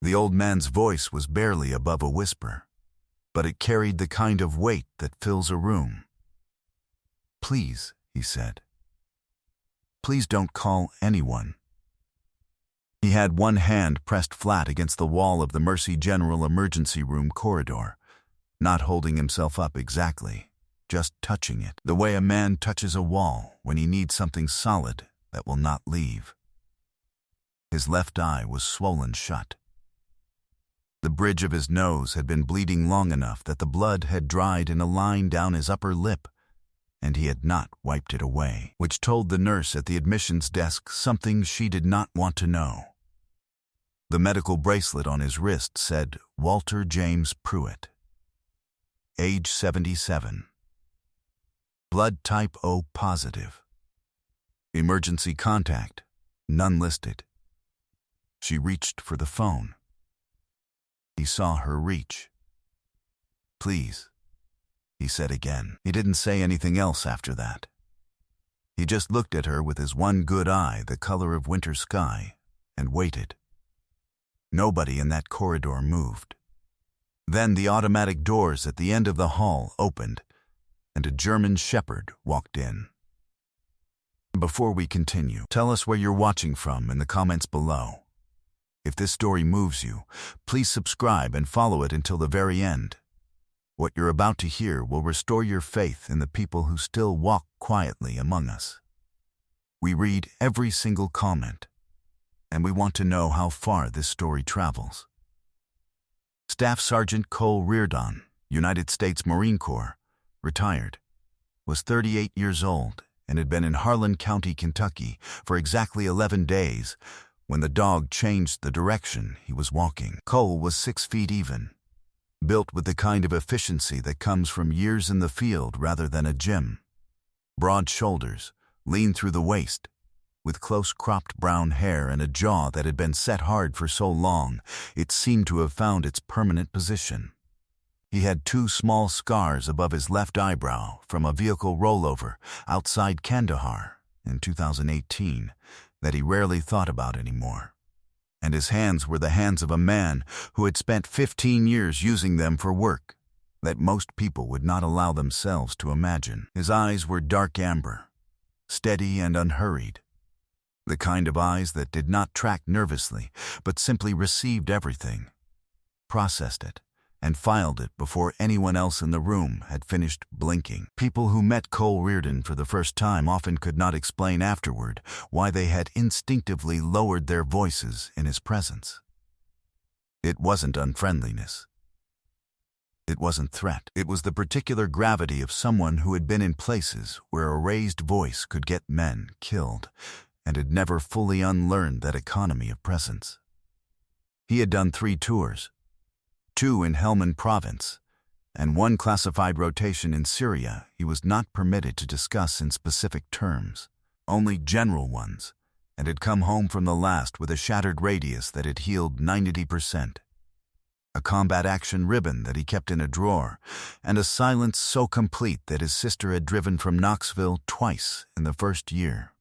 The old man's voice was barely above a whisper, but it carried the kind of weight that fills a room. "Please," he said. "Please don't call anyone." He had one hand pressed flat against the wall of the Mercy General emergency room corridor, not holding himself up exactly, just touching it, the way a man touches a wall when he needs something solid that will not leave. His left eye was swollen shut. The bridge of his nose had been bleeding long enough that the blood had dried in a line down his upper lip, and he had not wiped it away, which told the nurse at the admissions desk something she did not want to know. The medical bracelet on his wrist said Walter James Pruitt, age 77, blood type O positive, emergency contact, none listed. She reached for the phone. He saw her reach. "Please," he said again. He didn't say anything else after that. He just looked at her with his one good eye, the color of winter sky, and waited. Nobody in that corridor moved. Then the automatic doors at the end of the hall opened, and a German shepherd walked in. Before we continue, tell us where you're watching from in the comments below. If this story moves you, please subscribe and follow it until the very end. What you're about to hear will restore your faith in the people who still walk quietly among us. We read every single comment, and we want to know how far this story travels. Staff Sergeant Cole Reardon, United States Marine Corps, retired, was 38 years old and had been in Harlan County, Kentucky for exactly 11 days when the dog changed the direction he was walking. Cole was 6 feet even, built with the kind of efficiency that comes from years in the field rather than a gym. Broad shoulders, lean through the waist, with close-cropped brown hair and a jaw that had been set hard for so long it seemed to have found its permanent position. He had 2 small scars above his left eyebrow from a vehicle rollover outside Kandahar in 2018 that he rarely thought about anymore. And his hands were the hands of a man who had spent 15 years using them for work that most people would not allow themselves to imagine. His eyes were dark amber, steady and unhurried, the kind of eyes that did not track nervously, but simply received everything, processed it, and filed it before anyone else in the room had finished blinking. People who met Cole Reardon for the first time often could not explain afterward why they had instinctively lowered their voices in his presence. It wasn't unfriendliness. It wasn't threat. It was the particular gravity of someone who had been in places where a raised voice could get men killed and had never fully unlearned that economy of presence. He had done 3 tours, 2 in Helmand Province, and 1 classified rotation in Syria he was not permitted to discuss in specific terms, only general ones, and had come home from the last with a shattered radius that had healed 90%, a combat action ribbon that he kept in a drawer, and a silence so complete that his sister had driven from Knoxville twice in the first year,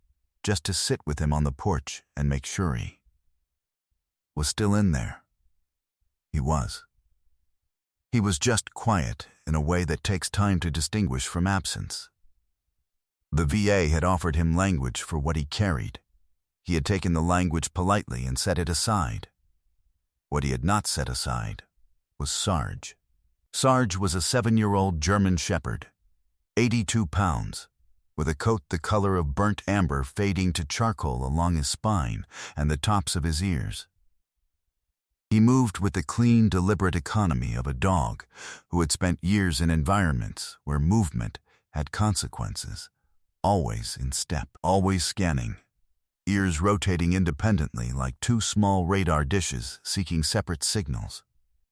just to sit with him on the porch and make sure he was still in there. He was. He was just quiet in a way that takes time to distinguish from absence. The VA had offered him language for what he carried. He had taken the language politely and set it aside. What he had not set aside was Sarge. Sarge was a 7-year-old German shepherd, 82 pounds, with a coat the color of burnt amber fading to charcoal along his spine and the tops of his ears. He moved with the clean, deliberate economy of a dog who had spent years in environments where movement had consequences, always in step, always scanning, ears rotating independently like 2 small radar dishes seeking separate signals.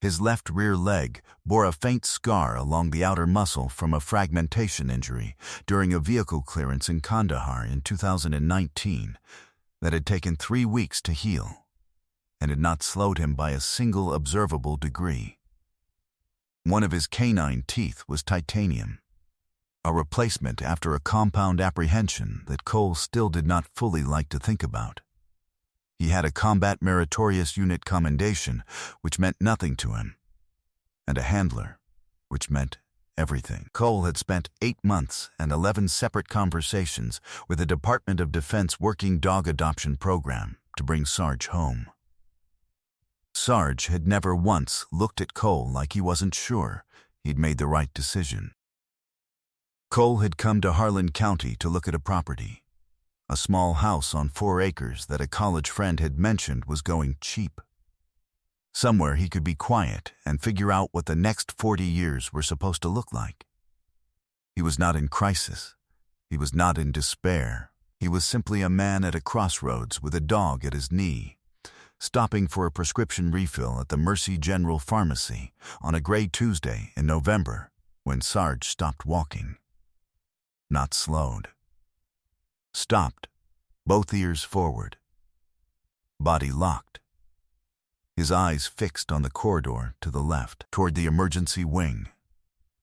His left rear leg bore a faint scar along the outer muscle from a fragmentation injury during a vehicle clearance in Kandahar in 2019 that had taken 3 weeks to heal and had not slowed him by a single observable degree. One of his canine teeth was titanium, a replacement after a compound apprehension that Cole still did not fully like to think about. He had a Combat Meritorious Unit Commendation, which meant nothing to him, and a handler, which meant everything. Cole had spent 8 months and 11 separate conversations with the Department of Defense working dog adoption program to bring Sarge home. Sarge had never once looked at Cole like he wasn't sure he'd made the right decision. Cole had come to Harlan County to look at a property, a small house on 4 acres that a college friend had mentioned was going cheap. Somewhere he could be quiet and figure out what the next 40 years were supposed to look like. He was not in crisis. He was not in despair. He was simply a man at a crossroads with a dog at his knee, stopping for a prescription refill at the Mercy General Pharmacy on a gray Tuesday in November when Sarge stopped walking. Not slowed. Stopped, both ears forward. Body locked. His eyes fixed on the corridor to the left, toward the emergency wing.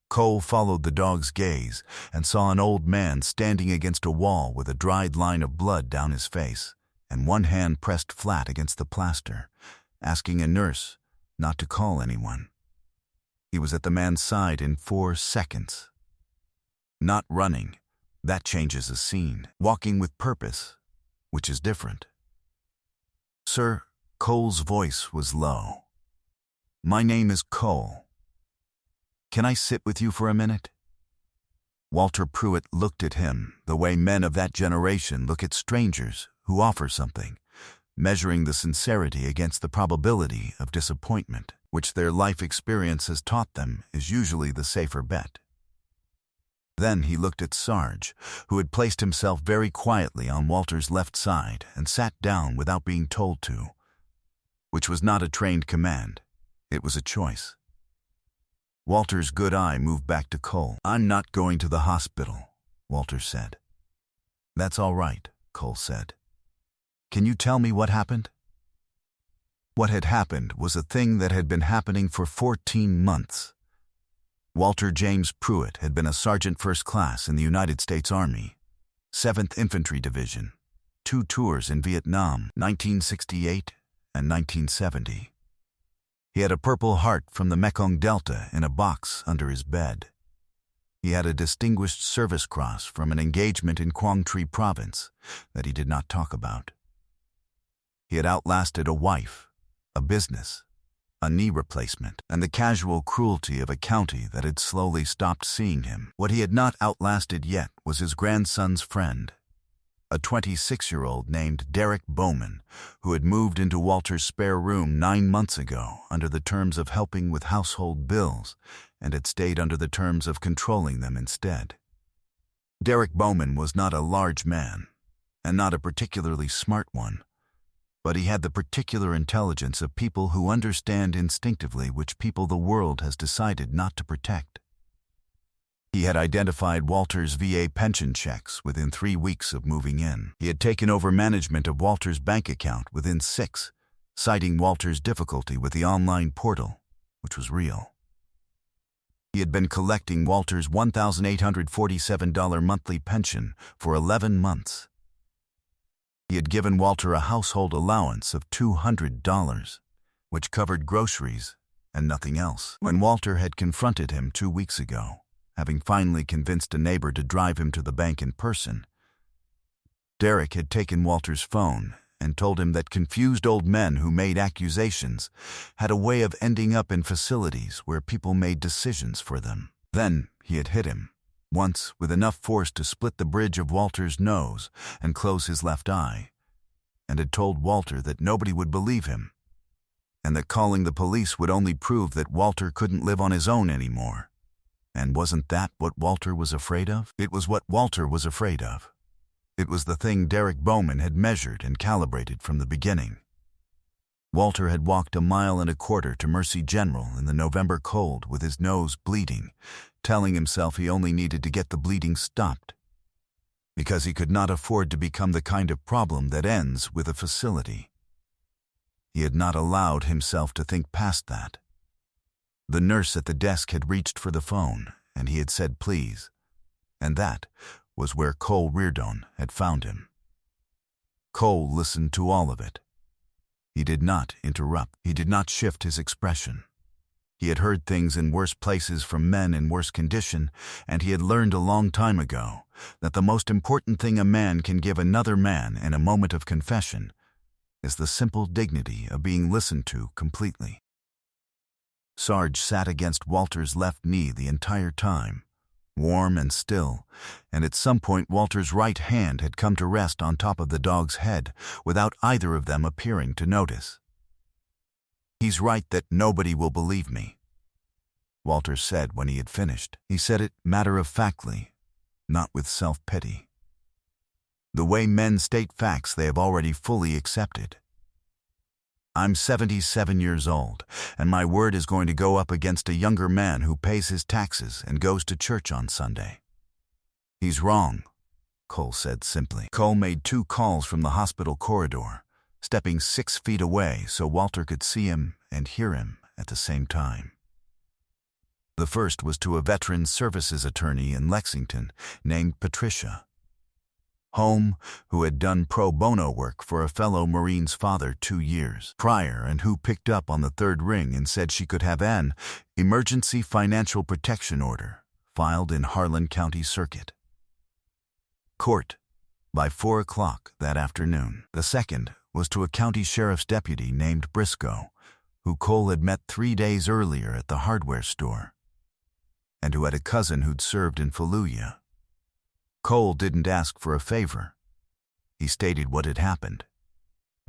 Cole followed the dog's gaze and saw an old man standing against a wall with a dried line of blood down his face and one hand pressed flat against the plaster, asking a nurse not to call anyone. He was at the man's side in 4 seconds. Not running, that changes a scene. Walking with purpose, which is different. "Sir," Cole's voice was low. "My name is Cole. Can I sit with you for a minute?" Walter Pruitt looked at him the way men of that generation look at strangers who offer something, measuring the sincerity against the probability of disappointment, which their life experience has taught them is usually the safer bet. Then he looked at Sarge, who had placed himself very quietly on Walter's left side and sat down without being told to, which was not a trained command. It was a choice. Walter's good eye moved back to Cole. "I'm not going to the hospital," Walter said. "That's all right," Cole said. "Can you tell me what happened?" What had happened was a thing that had been happening for 14 months. Walter James Pruitt had been a sergeant first class in the United States Army, 7th Infantry Division, 2 tours in Vietnam, 1968 and 1970. He had a Purple Heart from the Mekong Delta in a box under his bed. He had a Distinguished Service Cross from an engagement in Quang Tri Province that he did not talk about. He had outlasted a wife, a business, a knee replacement, and the casual cruelty of a county that had slowly stopped seeing him. What he had not outlasted yet was his grandson's friend, a 26-year-old named Derek Bowman, who had moved into Walter's spare room 9 months ago under the terms of helping with household bills and had stayed under the terms of controlling them instead. Derek Bowman was not a large man, and not a particularly smart one, but he had the particular intelligence of people who understand instinctively which people the world has decided not to protect. He had identified Walter's VA pension checks within 3 weeks of moving in. He had taken over management of Walter's bank account within 6, citing Walter's difficulty with the online portal, which was real. He had been collecting Walter's $1,847 monthly pension for 11 months. He had given Walter a household allowance of $200, which covered groceries and nothing else. When Walter had confronted him 2 weeks ago, having finally convinced a neighbor to drive him to the bank in person, Derek had taken Walter's phone and told him that confused old men who made accusations had a way of ending up in facilities where people made decisions for them. Then he had hit him, once with enough force to split the bridge of Walter's nose and close his left eye, and had told Walter that nobody would believe him, and that calling the police would only prove that Walter couldn't live on his own anymore. And wasn't that what Walter was afraid of? It was what Walter was afraid of. It was the thing Derek Bowman had measured and calibrated from the beginning. Walter had walked 1.25 miles to Mercy General in the November cold with his nose bleeding, telling himself he only needed to get the bleeding stopped, because he could not afford to become the kind of problem that ends with a facility. He had not allowed himself to think past that. The nurse at the desk had reached for the phone, and he had said please, and that was where Cole Reardon had found him. Cole listened to all of it, He did not interrupt. He did not shift his expression. He had heard things in worse places from men in worse condition, and he had learned a long time ago that the most important thing a man can give another man in a moment of confession is the simple dignity of being listened to completely. Sarge sat against Walter's left knee the entire time, warm and still, and at some point Walter's right hand had come to rest on top of the dog's head without either of them appearing to notice. "He's right that nobody will believe me," Walter said when he had finished. He said it matter-of-factly, not with self-pity. The way men state facts they have already fully accepted. "I'm 77 years old, and my word is going to go up against a younger man who pays his taxes and goes to church on Sunday." "He's wrong," Cole said simply. Cole made 2 calls from the hospital corridor, stepping 6 feet away so Walter could see him and hear him at the same time. The first was to a veterans services attorney in Lexington named Patricia Home, who had done pro bono work for a fellow Marine's father 2 years prior and who picked up on the third ring and said she could have an emergency financial protection order filed in Harlan County Circuit Court by 4 o'clock that afternoon. The second was to a county sheriff's deputy named Briscoe, who Cole had met 3 days earlier at the hardware store, and who had a cousin who'd served in Fallujah. Cole didn't ask for a favor. He stated what had happened,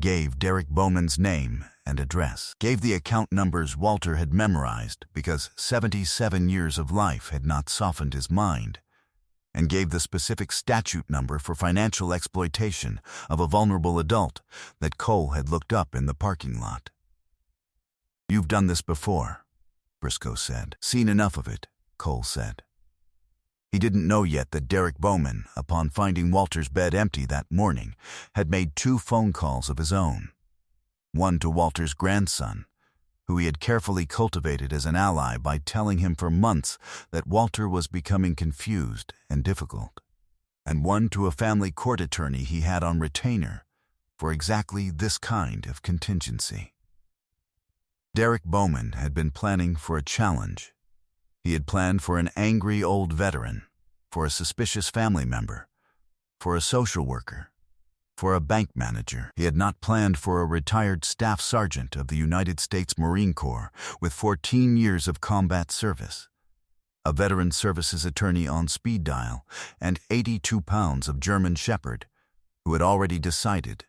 gave Derek Bowman's name and address, gave the account numbers Walter had memorized because 77 years of life had not softened his mind, and gave the specific statute number for financial exploitation of a vulnerable adult that Cole had looked up in the parking lot. "You've done this before," Briscoe said. "Seen enough of it," Cole said. He didn't know yet that Derek Bowman, upon finding Walter's bed empty that morning, had made 2 phone calls of his own. One to Walter's grandson, who he had carefully cultivated as an ally by telling him for months that Walter was becoming confused and difficult, and one to a family court attorney he had on retainer for exactly this kind of contingency. Derek Bowman had been planning for a challenge. He had planned for an angry old veteran, for a suspicious family member, for a social worker, for a bank manager. He had not planned for a retired staff sergeant of the United States Marine Corps with 14 years of combat service, a veteran services attorney on speed dial, and 82 pounds of German Shepherd, who had already decided,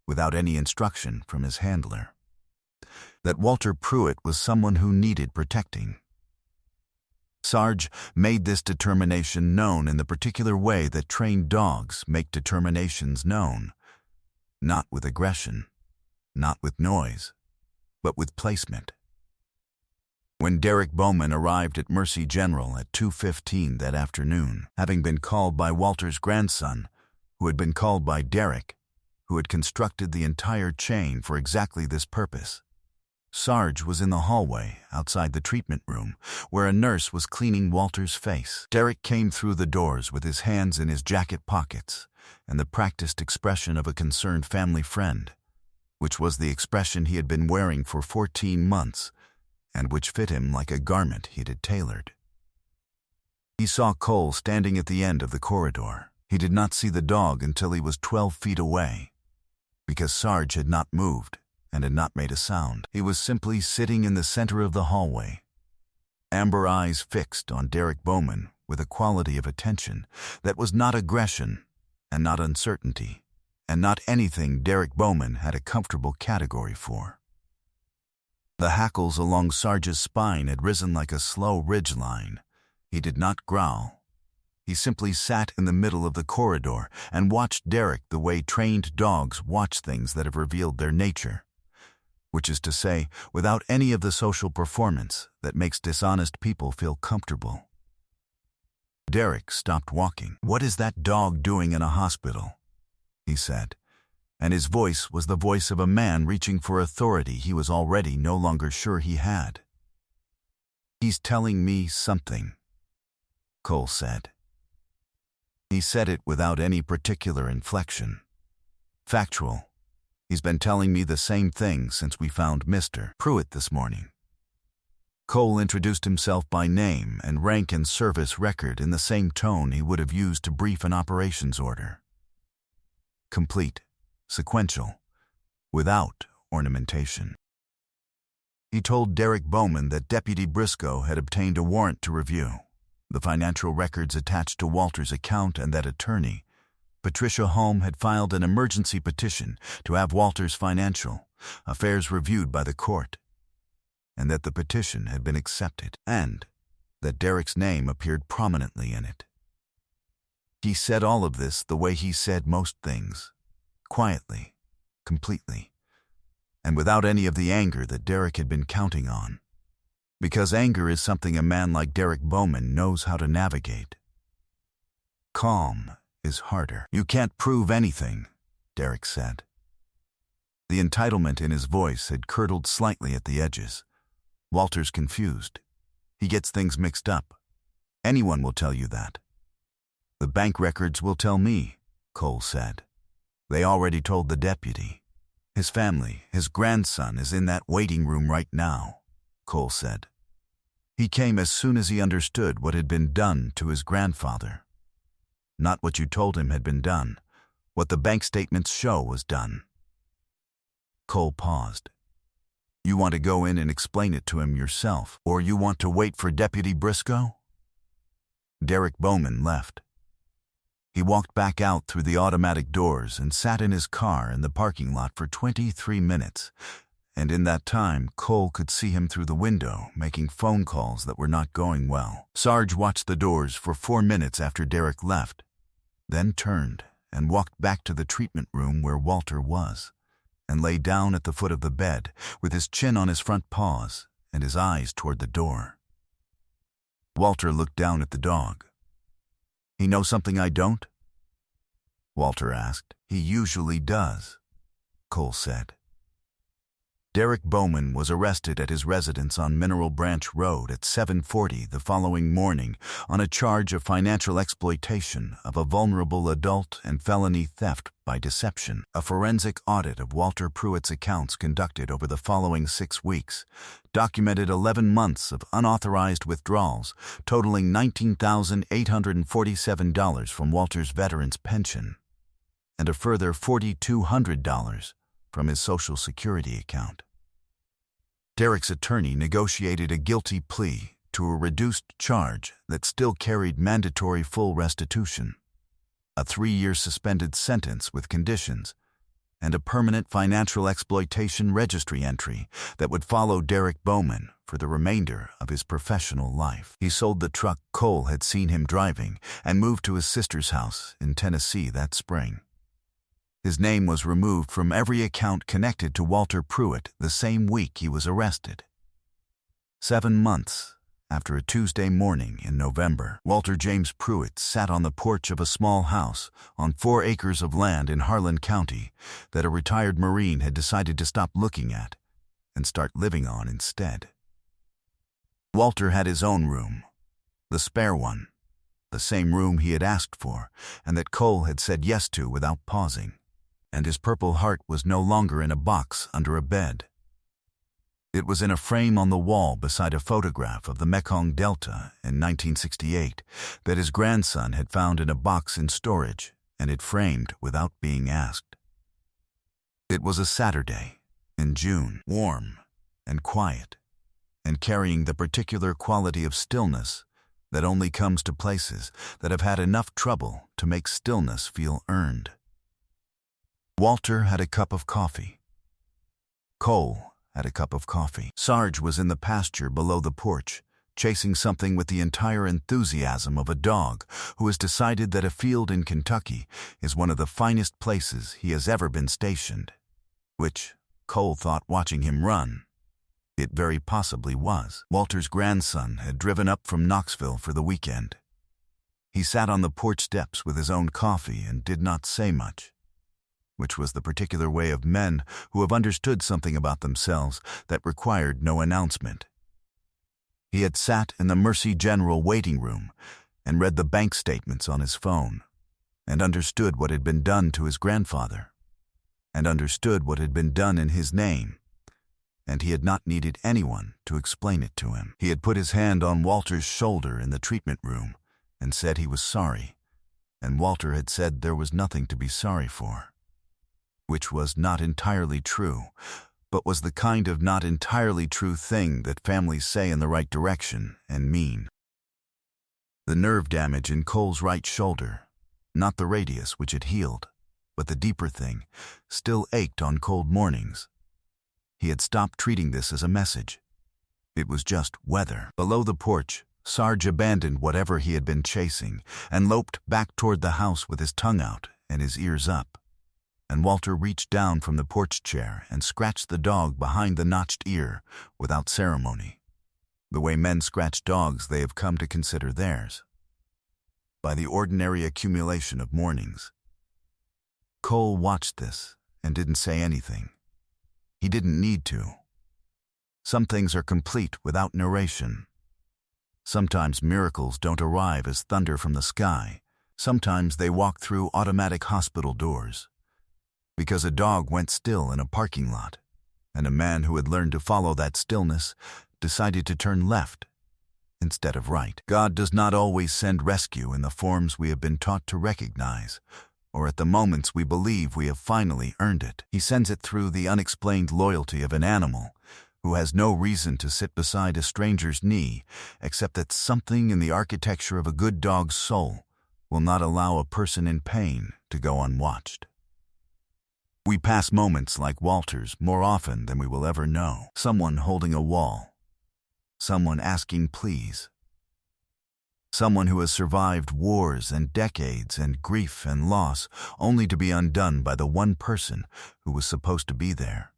without any instruction from his handler, that Walter Pruitt was someone who needed protecting. Sarge made this determination known in the particular way that trained dogs make determinations known, not with aggression, not with noise, but with placement. When Derek Bowman arrived at Mercy General at 2:15 that afternoon, having been called by Walter's grandson, who had been called by Derek, who had constructed the entire chain for exactly this purpose, Sarge was in the hallway outside the treatment room, where a nurse was cleaning Walter's face. Derek came through the doors with his hands in his jacket pockets and the practiced expression of a concerned family friend, which was the expression he had been wearing for 14 months and which fit him like a garment he had tailored. He saw Cole standing at the end of the corridor. He did not see the dog until he was 12 feet away, because Sarge had not moved and had not made a sound. He was simply sitting in the center of the hallway, amber eyes fixed on Derek Bowman with a quality of attention that was not aggression and not uncertainty, and not anything Derek Bowman had a comfortable category for. The hackles along Sarge's spine had risen like a slow ridgeline. He did not growl. He simply sat in the middle of the corridor and watched Derek the way trained dogs watch things that have revealed their nature, which is to say, without any of the social performance that makes dishonest people feel comfortable. Derek stopped walking. "What is that dog doing in a hospital?" he said, and his voice was the voice of a man reaching for authority he was already no longer sure he had. "He's telling me something," Cole said. He said it without any particular inflection. Factual, He's been telling me the same thing since we found Mr. Pruitt this morning. Cole introduced himself by name and rank and service record in the same tone he would have used to brief an operations order. Complete, sequential, without ornamentation. He told Derek Bowman that Deputy Briscoe had obtained a warrant to review the financial records attached to Walter's account and that attorney, Patricia Holm, had filed an emergency petition to have Walter's financial affairs reviewed by the court, and that the petition had been accepted, and that Derek's name appeared prominently in it. He said all of this the way he said most things, quietly, completely, and without any of the anger that Derek had been counting on, because anger is something a man like Derek Bowman knows how to navigate. Calm is harder. You can't prove anything, Derek said. The entitlement in his voice had curdled slightly at the edges. Walter's confused. He gets things mixed up. Anyone will tell you that. The bank records will tell me, Cole said. They already told the deputy. His family, his grandson, is in that waiting room right now, Cole said. He came as soon as he understood what had been done to his grandfather. Not what you told him had been done, what the bank statements show was done. Cole paused. You want to go in and explain it to him yourself, or you want to wait for Deputy Briscoe? Derek Bowman left. He walked back out through the automatic doors and sat in his car in the parking lot for 23 minutes, and in that time Cole could see him through the window making phone calls that were not going well. Sarge watched the doors for 4 minutes after Derek left, then turned and walked back to the treatment room where Walter was, and lay down at the foot of the bed with his chin on his front paws and his eyes toward the door. Walter looked down at the dog. He know something I don't? Walter asked. He usually does, Cole said. Derek Bowman was arrested at his residence on Mineral Branch Road at 7:40 the following morning on a charge of financial exploitation of a vulnerable adult and felony theft by deception. A forensic audit of Walter Pruitt's accounts conducted over the following 6 weeks documented 11 months of unauthorized withdrawals totaling $19,847 from Walter's veterans pension and a further $4,200 from his Social Security account. Derek's attorney negotiated a guilty plea to a reduced charge that still carried mandatory full restitution, a 3-year suspended sentence with conditions, and a permanent financial exploitation registry entry that would follow Derek Bowman for the remainder of his professional life. He sold the truck Cole had seen him driving and moved to his sister's house in Tennessee that spring. His name was removed from every account connected to Walter Pruitt the same week he was arrested. 7 months after a Tuesday morning in November, Walter James Pruitt sat on the porch of a small house on 4 acres of land in Harlan County that a retired Marine had decided to stop looking at and start living on instead. Walter had his own room, the spare one, the same room he had asked for and that Cole had said yes to without pausing. And his Purple Heart was no longer in a box under a bed. It was in a frame on the wall beside a photograph of the Mekong Delta in 1968 that his grandson had found in a box in storage and had framed without being asked. It was a Saturday in June, warm and quiet, and carrying the particular quality of stillness that only comes to places that have had enough trouble to make stillness feel earned. Walter had a cup of coffee. Cole had a cup of coffee. Sarge was in the pasture below the porch, chasing something with the entire enthusiasm of a dog who has decided that a field in Kentucky is one of the finest places he has ever been stationed, which, Cole thought watching him run, it very possibly was. Walter's grandson had driven up from Knoxville for the weekend. He sat on the porch steps with his own coffee and did not say much, which was the particular way of men who have understood something about themselves that required no announcement. He had sat in the Mercy General waiting room and read the bank statements on his phone and understood what had been done to his grandfather. and understood what had been done in his name, and he had not needed anyone to explain it to him. He had put his hand on Walter's shoulder in the treatment room and said he was sorry, and Walter had said there was nothing to be sorry for, which was not entirely true, but was the kind of not entirely true thing that families say in the right direction and mean. The nerve damage in Cole's right shoulder, not the radius which had healed, but the deeper thing, still ached on cold mornings. He had stopped treating this as a message. It was just weather. Below the porch, Sarge abandoned whatever he had been chasing and loped back toward the house with his tongue out and his ears up. And Walter reached down from the porch chair and scratched the dog behind the notched ear without ceremony, the way men scratch dogs they have come to consider theirs. By the ordinary accumulation of mornings. Cole watched this and didn't say anything. He didn't need to. Some things are complete without narration. Sometimes miracles don't arrive as thunder from the sky. Sometimes they walk through automatic hospital doors. Because a dog went still in a parking lot, and a man who had learned to follow that stillness decided to turn left instead of right. God does not always send rescue in the forms we have been taught to recognize, or at the moments we believe we have finally earned it. He sends it through the unexplained loyalty of an animal who has no reason to sit beside a stranger's knee, except that something in the architecture of a good dog's soul will not allow a person in pain to go unwatched. We pass moments like Walter's more often than we will ever know. Someone holding a wall. Someone asking please. Someone who has survived wars and decades and grief and loss only to be undone by the one person who was supposed to be there.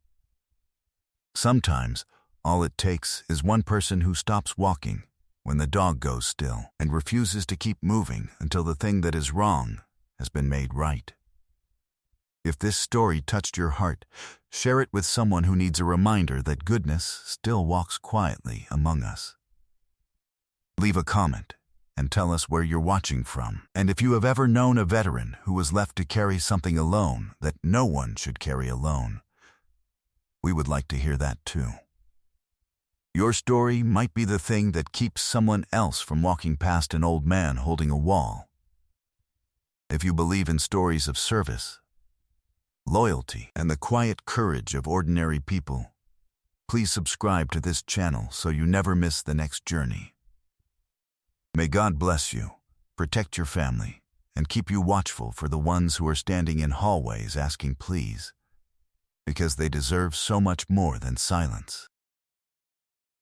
Sometimes, all it takes is one person who stops walking when the dog goes still and refuses to keep moving until the thing that is wrong has been made right. If this story touched your heart, share it with someone who needs a reminder that goodness still walks quietly among us. Leave a comment and tell us where you're watching from, and if you have ever known a veteran who was left to carry something alone that no one should carry alone. We would like to hear that too. Your story might be the thing that keeps someone else from walking past an old man holding a wall. If you believe in stories of service, loyalty, and the quiet courage of ordinary people, please subscribe to this channel so you never miss the next journey. May God bless you, protect your family, and keep you watchful for the ones who are standing in hallways asking please, because they deserve so much more than silence.